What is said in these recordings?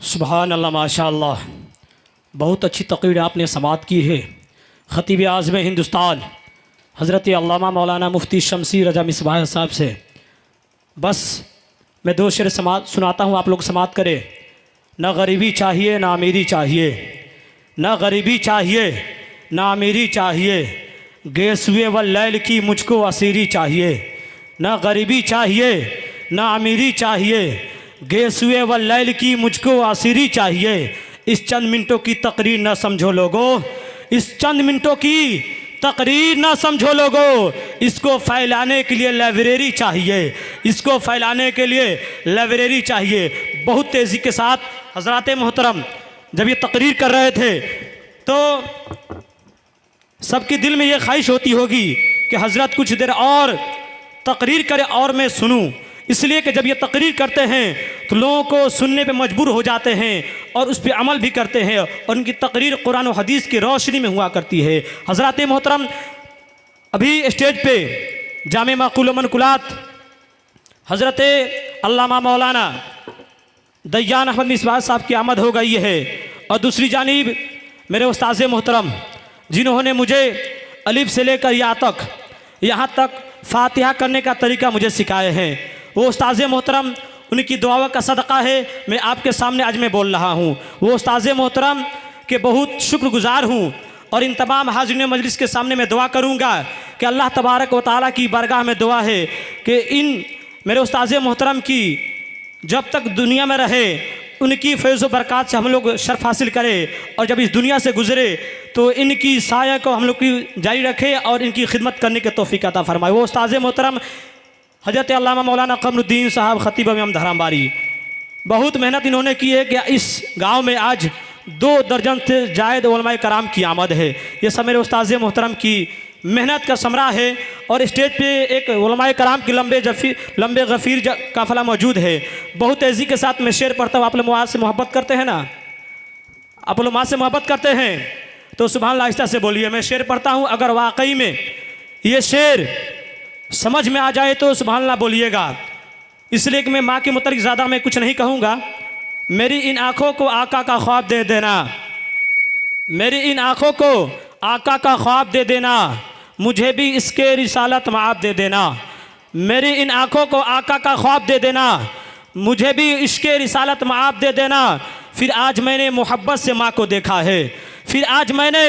सुभान अल्लाह माशाअल्लाह, बहुत अच्छी तकरीर आपने समाअत की है। ख़तीब आज़म हिंदुस्तान हज़रत अल्लामा मौलाना मुफ्ती शमसी रजा मिसबाह साहब से बस मैं दो शेर समाअत सुनाता हूँ, आप लोग समाअत करें। ना गरीबी चाहिए ना अमीरी चाहिए, ना गरीबी चाहिए ना अमीरी चाहिए, गेसुए व लैल की मुझको असीरी चाहिए। ना गरीबी चाहिए ना अमीरी चाहिए, गेसुए व लैल की मुझको असीरी चाहिए। इस चंद मिनटों की तकरीर ना समझो लोगों, इस चंद मिनटों की तकरीर ना समझो लोगों, इसको फैलाने के लिए लाइब्रेरी चाहिए, इसको फैलाने के लिए लाइब्रेरी चाहिए। बहुत तेज़ी के साथ हज़रात मोहतरम जब ये तकरीर कर रहे थे तो सबके दिल में ये ख्वाहिश होती होगी कि हज़रत कुछ देर और तकरीर करे और मैं सुनूं, इसलिए कि जब ये तकरीर करते हैं तो लोगों को सुनने पे मजबूर हो जाते हैं और उस पर अमल भी करते हैं और उनकी तकरीर कुरान और हदीस की रोशनी में हुआ करती है। हज़रात मोहतरम अभी स्टेज पे जामे माक़ूल मनकुलात हज़रत अल्लामा मौलाना दयान अहमद मिसबाह साहब की आमद हो गई है और दूसरी जानिब मेरे उस्ताद मोहतरम जिन्होंने मुझे अलिफ से लेकर या तक यहाँ तक फ़ातिहा करने का तरीका मुझे सिखाए हैं, वो उस्ताद मोहतरम उनकी दुआओं का सदक़ा है मैं आपके सामने आज मैं बोल रहा हूँ। वो उस्ताद मोहतरम के बहुत शुक्रगुज़ार हूँ और इन तमाम हाज़िरीन मजलिस के सामने मैं दुआ करूँगा कि अल्लाह तबारक व तआला की बारगाह में दुआ है कि इन मेरे उस्ताद मोहतरम की जब तक दुनिया में रहे उनकी फैज़ व बरक़ात से हम लोग शर्फ़ हासिल करें और जब इस दुनिया से गुज़रे तो इनकी साया को हम लोग की जारी रखे और इनकी खिदमत करने की तौफ़ीक़ अता फ़रमाए। वो उस्ताद मोहतरम हज़रत अल्लामा मौलाना क़मरुद्दीन साहब ख़तीब इमाम धरामबारी, बहुत मेहनत इन्होंने की है कि इस गाँव में आज 2 दर्जन से ज़ायद उलमाए कराम की आमद है। ये सब मेरे उस्ताद मोहतरम की मेहनत का समरा है और स्टेज पे एक उलमाए कराम की लंबे गफ़ीर काफ़िला मौजूद है। बहुत तेज़ी के साथ मैं शेर पढ़ता हूँ। आप लोग माँ से मोहब्बत करते हैं ना, आप लोग माँ से मोहब्बत करते हैं तो सुभान अल्लाह आहिस्ता से बोलिए। मैं शेर पढ़ता हूँ, अगर वाकई में ये शेर समझ में आ जाए तो सुभान अल्लाह बोलिएगा, इसलिए कि मैं माँ के मुतालिक ज़्यादा मैं कुछ नहीं कहूँगा। मेरी इन आँखों को आका का ख्वाब दे देना, मेरी इन आँखों को आका का ख्वाब दे देना, मुझे भी इसके रिसालत माफ़ दे देना। मेरी इन आँखों को आका का ख्वाब दे देना, मुझे भी इसके रिसालत माफ़ दे देना। फिर आज मैंने मोहब्बत से माँ को देखा है, फिर आज मैंने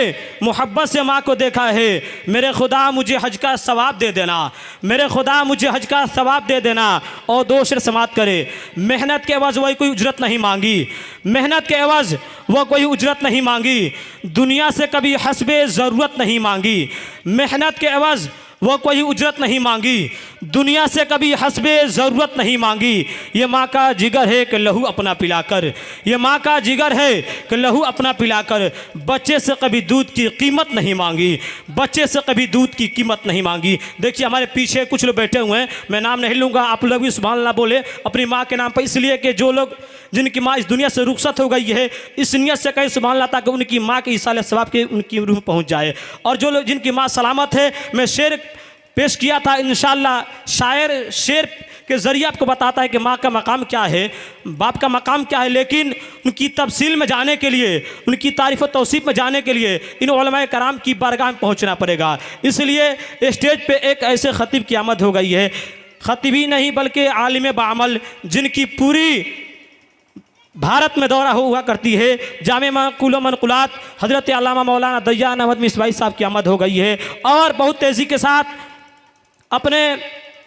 मोहब्बत से माँ को देखा है। मेरे खुदा मुझे हज का सवाब दे देना, मेरे खुदा मुझे हज का सवाब दे देना। और 2 शेर समाअत करे। मेहनत के एवज़ वही कोई उजरत नहीं मांगी, मेहनत के एवज़ वह कोई उजरत नहीं मांगी, दुनिया से कभी हस्बे ज़रूरत नहीं मांगी। मेहनत के एवज़ वह कोई उजरत नहीं मांगी, दुनिया से कभी हस्बे ज़रूरत नहीं मांगी। ये माँ का जिगर है कि लहू अपना पिलाकर, ये माँ का जिगर है कि लहू अपना पिलाकर। बच्चे से कभी दूध की कीमत नहीं मांगी, बच्चे से कभी दूध की कीमत नहीं मांगी। देखिए हमारे पीछे कुछ लोग बैठे हुए हैं, मैं नाम नहीं लूँगा, आप लोग भी सुभान अल्लाह बोले अपनी माँ के नाम पर, इसलिए कि जो लोग जिनकी माँ इस दुनिया से रुखसत हो गई है इस नियत से कहीं सुभान अल्लाह ताकि उनकी माँ के इसाले सवाब के उनकी रूह पहुँच जाए। और जो लोग जिनकी माँ सलामत है, मैं शेर पेश किया था, इंशाअल्लाह शायर शेर के ज़रिए आपको बताता है कि माँ का मकाम क्या है, बाप का मकाम क्या है, लेकिन उनकी तफसील में जाने के लिए, उनकी तारीफ़ और तौसीफ़ में जाने के लिए इन उलमाए कराम की बारगाह में पहुँचना पड़ेगा। इसलिए स्टेज पे एक ऐसे ख़तीब की आमद हो गई है, ख़तीब ही नहीं बल्कि आलिम बाअमल, जिनकी पूरी भारत में दौरा हुआ करती है। जामे माक़ूल मनकुलात हज़रत अल्लामा मौलाना दयान अहमद मिसबाह साहब की आमद हो गई है और बहुत तेज़ी के साथ अपने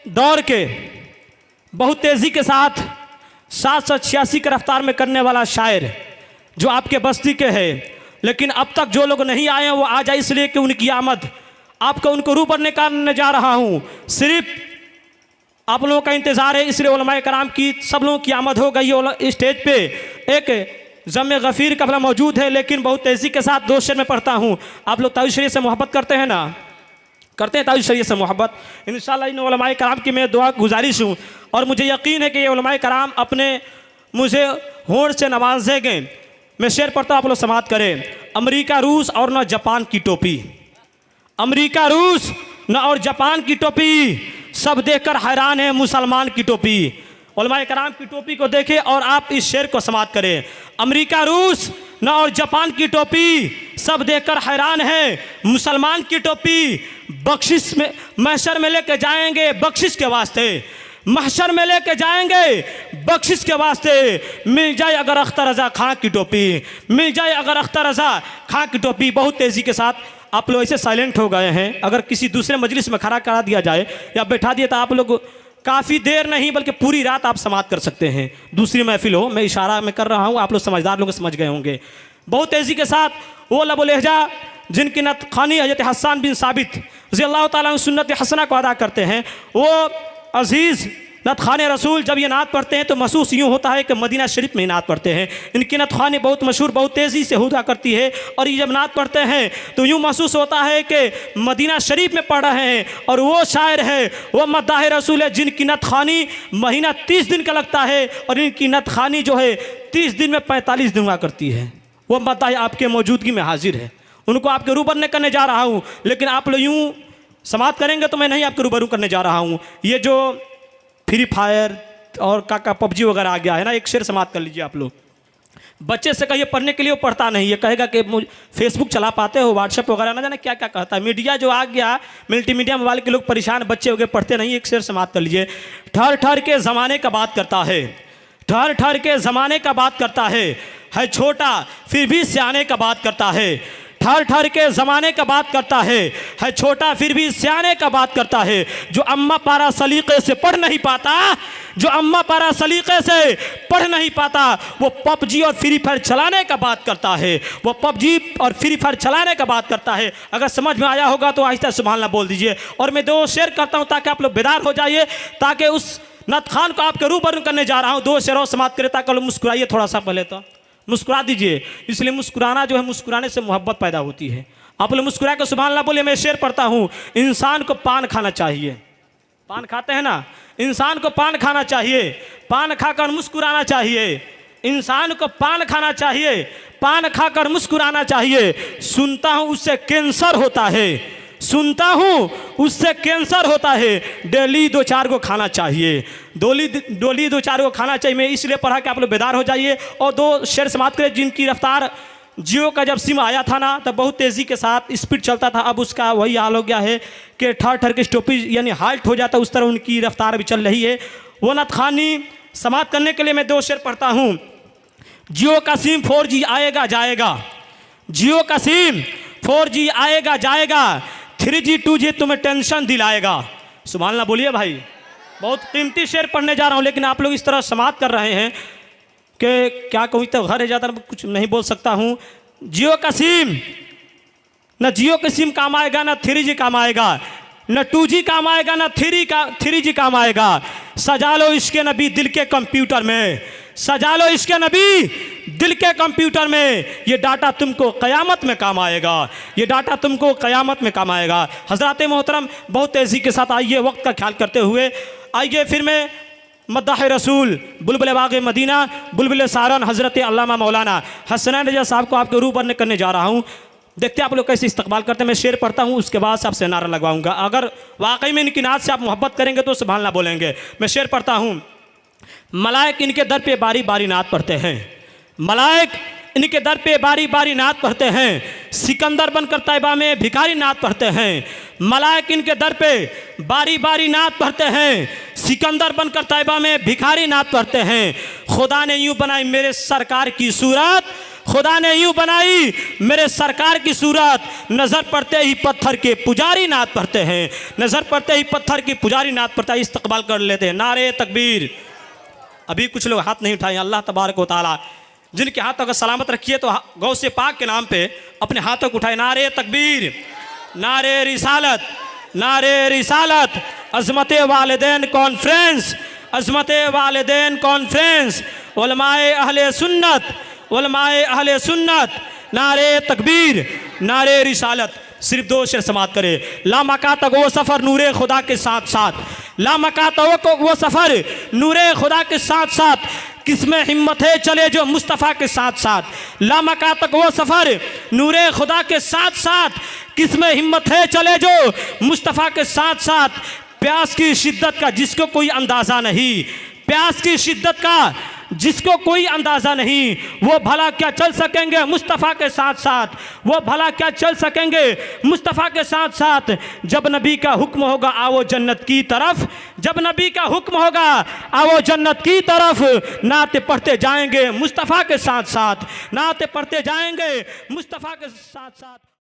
दौर के बहुत तेज़ी के साथ 786 की रफ्तार में करने वाला शायर जो आपके बस्ती के हैं, लेकिन अब तक जो लोग नहीं आए हैं वो आ जाए, इसलिए कि उनकी आमद आपको उनको रूबरू करने जा रहा हूँ। सिर्फ आप लोगों का इंतज़ार है, इसलिए उलमाए कराम की सब लोगों की आमद हो गई है। स्टेज पे एक जमे गफ़ीर काफ़िला मौजूद है, लेकिन बहुत तेज़ी के साथ 2 शेर में पढ़ता हूँ। आप लोग तावीज़ शरीयत से मोहब्बत करते हैं ना, करते हैं तावीज़ शरीयत से मोहब्बत। इंशाअल्लाह इन उलमाए कराम की मैं दुआ गुजारिश हूँ और मुझे यकीन है कि ये उलमाए कराम अपने मुझे होड़ से नवाजेंगे। मैं शेर पढ़ता हूँ, आप लोग समाअत करें। अमेरिका रूस और न जापान की टोपी, अमेरिका रूस न और जापान की टोपी, सब देखकर हैरान है मुसलमान की टोपी। उलमाए कराम की टोपी को देखें और आप इस शेर को समाप्त करें। अमेरिका, रूस न और जापान की टोपी सब देखकर हैरान है। मुसलमान की टोपी बख्शिश में महशर में लेके जाएंगे बख्शिश के वास्ते, महशर में लेके जाएंगे बख्शिश के वास्ते। मिल जाए अगर अख्तर रज़ा खां की टोपी, मिल जाए अगर अख्तर रज़ा खां की टोपी। बहुत तेज़ी के साथ आप लोग ऐसे साइलेंट हो गए हैं, अगर किसी दूसरे मजलिस में खड़ा करा दिया जाए या बैठा दिया तो आप लोग काफ़ी देर नहीं बल्कि पूरी रात आप समाप्त कर सकते हैं। दूसरी महफिल हो, मैं इशारा में कर रहा हूँ, आप लोग समझदार लोग समझ गए होंगे। बहुत तेज़ी के साथ वो लब लहजा जिनकी नत खानी हज़रत हसन बिन साबित रज़ी अल्लाह ताला अन्हु सुन्नत हसना को अदा करते हैं, वो अज़ीज़ नत खाने रसूल जब ये नात पढ़ते हैं तो महसूस यूँ होता है कि मदीना शरीफ में नात पढ़ते हैं। इनकी नत खानी बहुत मशहूर, बहुत तेज़ी से हुआ करती है और ये जब नात पढ़ते हैं तो यूँ महसूस होता है कि मदीना शरीफ में पढ़ रहे हैं। और वो शायर है, वो मद्दाह रसूल है जिनकी नत खानी महीना 30 दिन का लगता है और इनकी नत खानी जो है 30 दिन में 45 दिन हुआ करती है। वो मद्दाह आपके मौजूदगी में हाजिर है, उनको आपके रूबरू करने जा रहा हूँ, लेकिन आप लोग यूँ समाप्त करेंगे तो मैं नहीं आपके रूबरू करने जा रहा हूँ। ये जो फ्री फायर और काका पबजी वगैरह आ गया है ना, एक शेर समाप्त कर लीजिए आप लोग। बच्चे से कहिए पढ़ने के लिए, वो पढ़ता नहीं है, कहेगा कि फेसबुक चला पाते हो, व्हाट्सएप वगैरह ना जाने क्या क्या कहता है। मीडिया जो आ गया, मल्टीमीडिया मोबाइल के लोग परेशान, बच्चे हो गए पढ़ते नहीं। एक शेर समाप्त कर लीजिए। ठहर ठहर के ज़माने का बात करता है, ठहर ठहर के ज़माने का बात करता है छोटा फिर भी सियाने का बात करता है। ठहर ठहर के ज़माने का बात करता है छोटा फिर भी सियाने का बात करता है। जो अम्मा पारा सलीक़े से पढ़ नहीं पाता, जो अम्मा पारा सलीक़े से पढ़ नहीं पाता, वो पबजी और फ्री फायर चलाने का बात करता है, वो पबजी और फ्री फायर चलाने का बात करता है। अगर समझ में आया होगा तो आहिस्ता सुभान अल्लाह बोल दीजिए। और मैं 2 शेर करता हूँ ताकि आप लोग बेदार हो जाइए, ताकि उस नत खान को आपके रूबरू करने जा रहा हूँ। 2 शेरों समाप्त करें ताकि लोग मुस्कुराइए थोड़ा सा, पहले तो मुस्कुरा दीजिए। इसलिए मुस्कुराना जो है, मुस्कुराने से मोहब्बत पैदा होती है। आप लोग मुस्कुरा के सुभान अल्लाह बोलिए। मैं शेर पढ़ता हूँ। इंसान को पान खाना चाहिए, पान खाते हैं ना, इंसान को पान खाना चाहिए, पान खाकर मुस्कुराना चाहिए। इंसान को पान खाना चाहिए, पान खाकर मुस्कुराना चाहिए। सुनता हूँ उससे कैंसर होता है, सुनता हूँ उससे कैंसर होता है। डेली 2-4 को खाना चाहिए, डोली 2-4 को खाना चाहिए। मैं इसलिए पढ़ा कि आप लोग बेदार हो जाइए। और 2 शेर समाप्त करें। जिनकी रफ्तार, जियो का जब सिम आया था ना तब बहुत तेज़ी के साथ स्पीड चलता था, अब उसका वही हाल हो गया है कि ठहर ठहर के स्टॉपेज यानी हाल्ट हो जाता, उस तरह उनकी रफ्तार भी चल रही है। वो नत खानी समाप्त करने के लिए मैं 2 शेर पढ़ता हूँ। जियो का सिम 4G आएगा जाएगा, जियो का सिम 4G आएगा जाएगा, 3G 2G तुम्हें टेंशन दिलाएगा। सुभान अल्लाह बोलिए भाई। बहुत कीमती शेर पढ़ने जा रहा हूँ, लेकिन आप लोग इस तरह समाप्त कर रहे हैं कि क्या कहूँ, तो घर है ज़्यादा कुछ नहीं बोल सकता हूँ। जियो का सिम, न जियो का सिम काम आएगा, न 3G काम आएगा, न 2G काम आएगा, न 3G काम आएगा। सजा लो इश्क़े नबी दिल के कंप्यूटर में, सजा लो इश्क़े नबी दिल के कंप्यूटर में। ये डाटा तुमको क़यामत में काम आएगा, ये डाटा तुमको क़यामत में काम आएगा। हज़रात मोहतरम, बहुत तेज़ी के साथ आइए, वक्त का ख्याल करते हुए आइए। फिर मैं मद्दाह रसूल, बुलबुल बाग़ मदीना, बुलबुल सारन हज़रत अल्लामा मौलाना हसनैन रज़ा साहब को आपके रूबरू करने जा रहा हूँ। देखते हैं आप लोग कैसे इस्तकबाल करते हैं। मैं शेर पढ़ता हूँ, उसके बाद से आपसे नारा लगवाऊँगा। अगर वाकई में इनकी नात से आप मोहब्बत करेंगे तो सुभान अल्लाह बोलेंगे। मैं शेर पढ़ता हूँ। मलाइक इनके दर पे बारी बारी नात पढ़ते हैं, मलाइक इनके दर पे बारी बारी नात पढ़ते हैं। सिकंदर बनकर तैयबा में भिखारी नात पढ़ते हैं, मलाइक इनके दर पे बारी बारी नात पढ़ते हैं। सिकंदर बनकर तैयबा में भिखारी नात पढ़ते हैं। खुदा ने यूँ बनाई मेरे सरकार की सूरत, खुदा ने यूँ बनाई मेरे सरकार की सूरत। नज़र पड़ते ही पत्थर के पुजारी नात पढ़ते हैं, नज़र पड़ते ही पत्थर की पुजारी नात पढ़ता है। इस्तकबाल कर लेते हैं। नारे तकबीर। अभी कुछ लोग हाथ नहीं उठाए। अल्लाह तबारक व तआला जिनके हाथ अगर सलामत रखिए तो गौसे पाक के नाम पे अपने हाथों को उठाए। नारे तकबीर, नारे रिसालत, नारे रिसालत। अज़मत वालिदैन कॉन्फ्रेंस, अज़मत वालिदैन कॉन्फ्रेंस। उलमाए अहले सुन्नत, उलमाए अहले सुन्नत। नारे तकबीर, नारे रिसालत। सिर्फ 2 शेर समाप्त करे। लामका तक वो सफ़र नूरे खुदा के साथ साथ, लामका तक वो सफ़र नूरे खुदा के साथ साथ। किसमें हिम्मत है चले जो मुस्तफ़ा के साथ साथ, लामका तक वो सफ़र नूरे खुदा के साथ साथ। किसमें हिम्मत है चले जो मुस्तफ़ा के साथ साथ। प्यास की शिद्दत का जिसको कोई अंदाज़ा नहीं, प्यास की शिद्दत का जिसको कोई अंदाज़ा नहीं, वो भला क्या चल सकेंगे मुस्तफ़ा के साथ साथ, वो भला क्या चल सकेंगे मुस्तफ़ा के साथ साथ। जब नबी का हुक्म होगा आओ जन्नत की तरफ, जब नबी का हुक्म होगा आओ जन्नत की तरफ, नाते पढ़ते जाएंगे मुस्तफ़ा के साथ साथ, नाते पढ़ते जाएंगे मुस्तफ़ा के साथ साथ।